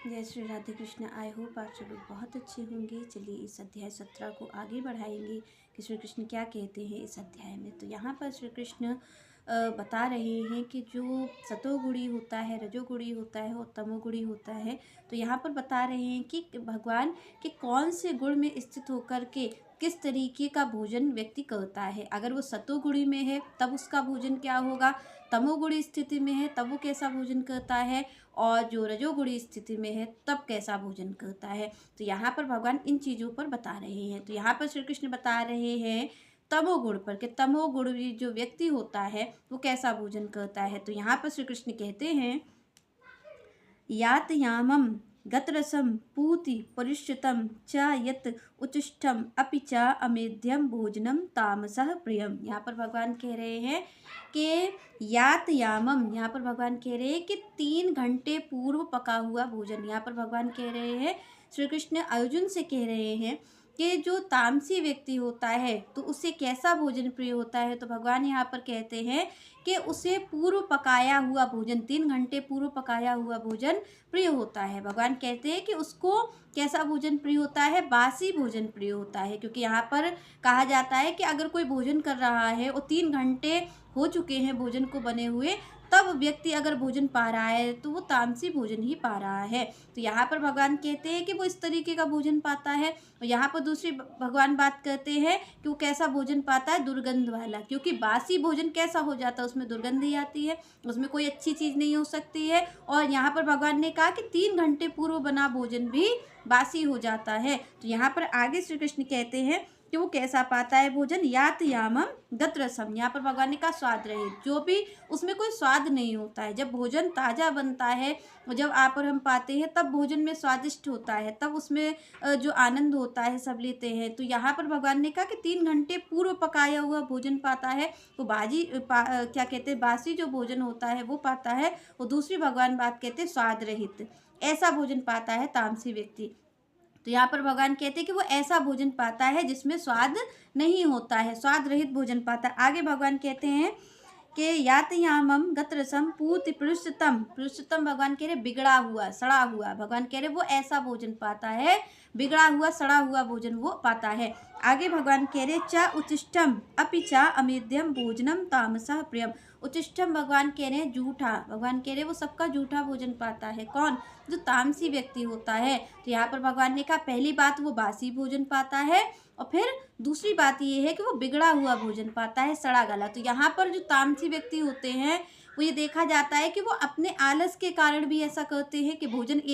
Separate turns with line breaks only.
जय Shri Radhe Krishna. I hope आप सब लोग बहुत अच्छे होंगे। चलिए इस अध्याय 17 को आगे बढ़ाएंगे कि श्री कृष्ण क्या कहते हैं इस अध्याय में। तो यहाँ पर श्री कृष्ण बता रहे हैं कि जो सतोगुणी होता है, रजोगुणी होता है और तमोगुणी होता है। तो यहाँ पर बता रहे हैं कि भगवान के कौन से गुण में स्थित होकर के किस तरीके का भोजन व्यक्ति करता है। अगर वो सतोगुणी में है तब उसका भोजन क्या होगा, तमोगुणी स्थिति में है तब वो कैसा भोजन करता है, और जो रजोगुणी स्थिति में है तब कैसा भोजन करता है। तो यहाँ पर भगवान इन चीज़ों पर बता रहे हैं। तो यहाँ पर श्री कृष्ण बता रहे हैं तमोगुण पर कि तमोगुण जो व्यक्ति होता है वो कैसा भोजन करता है। तो यहाँ पर श्री कृष्ण कहते हैं यात यामम गतरसम पूति परिष्कृतम च यत उच्चिष्टम अपि च अमेध्यम भोजनम तामसः प्रियम। यहाँ पर भगवान कह रहे हैं कि यात यामम, यहाँ पर भगवान कह रहे हैं कि 3 घंटे पूर्व पका हुआ भोजन। यहाँ पर भगवान कह रहे हैं, श्री कृष्ण अर्जुन से कह रहे हैं कि जो तामसी व्यक्ति होता है तो उसे कैसा भोजन प्रिय होता है। तो भगवान यहाँ पर कहते हैं कि उसे पूर्व पकाया हुआ भोजन, 3 घंटे पूर्व पकाया हुआ भोजन प्रिय होता है। भगवान कहते हैं कि उसको कैसा भोजन प्रिय होता है, बासी भोजन प्रिय होता है। क्योंकि यहाँ पर कहा जाता है कि अगर कोई भोजन कर रहा है और 3 घंटे हो चुके हैं भोजन को बने हुए, तब व्यक्ति अगर भोजन पा रहा है तो वो तामसी भोजन ही पा रहा है। तो यहाँ पर भगवान कहते हैं कि वो इस तरीके का भोजन पाता है। और यहाँ पर दूसरी भगवान बात करते हैं कि वो कैसा भोजन पाता है, दुर्गंध वाला। क्योंकि बासी भोजन कैसा हो जाता है, उसमें दुर्गंध ही आती है, उसमें कोई अच्छी चीज़ नहीं हो सकती है। और यहाँ पर भगवान ने कहा कि 3 घंटे पूर्व बना भोजन भी बासी हो जाता है। तो यहाँ पर आगे श्री कृष्ण कहते हैं कि वो कैसा पाता है भोजन, यात यामम गतरसम। यहाँ पर भगवान ने कहा स्वाद रहित, जो भी उसमें कोई स्वाद नहीं होता है। जब भोजन ताज़ा बनता है और जब आप और हम पाते हैं तब भोजन में स्वादिष्ट होता है, तब उसमें जो आनंद होता है सब लेते हैं। तो यहाँ पर भगवान ने कहा कि 3 घंटे पूर्व पकाया हुआ भोजन पाता है, तो क्या कहते हैं, बासी जो भोजन होता है वो पाता है। और दूसरी भगवान बात कहते हैं स्वाद रहित, ऐसा भोजन पाता है तामसी व्यक्ति। तो यहाँ पर भगवान कहते हैं कि वो ऐसा भोजन पाता है जिसमें स्वाद नहीं होता है, स्वाद रहित भोजन पाता है। आगे भगवान कहते हैं कि यातयामम गतरसम पूति पृष्ठतम भगवान कह रहे बिगड़ा हुआ, सड़ा हुआ। भगवान कह रहे वो ऐसा भोजन पाता है, बिगड़ा हुआ सड़ा हुआ भोजन वो पाता है। आगे भगवान कह रहे च उच्चिष्टम अपि च अमेध्यम भोजनम तामसः प्रियम। उच्चिष्टम भगवान कह रहे हैं झूठा, भगवान कह रहे वो सबका झूठा भोजन पाता है। कौन? जो तामसी व्यक्ति होता है। तो यहाँ पर भगवान ने कहा पहली बात वो बासी भोजन पाता है, और फिर दूसरी बात ये है कि वो बिगड़ा हुआ भोजन पाता है, सड़ा गला। तो यहाँ पर जो तामसी व्यक्ति होते हैं वो ये देखा जाता है कि वो अपने आलस के कारण भी ऐसा करते हैं कि भोजन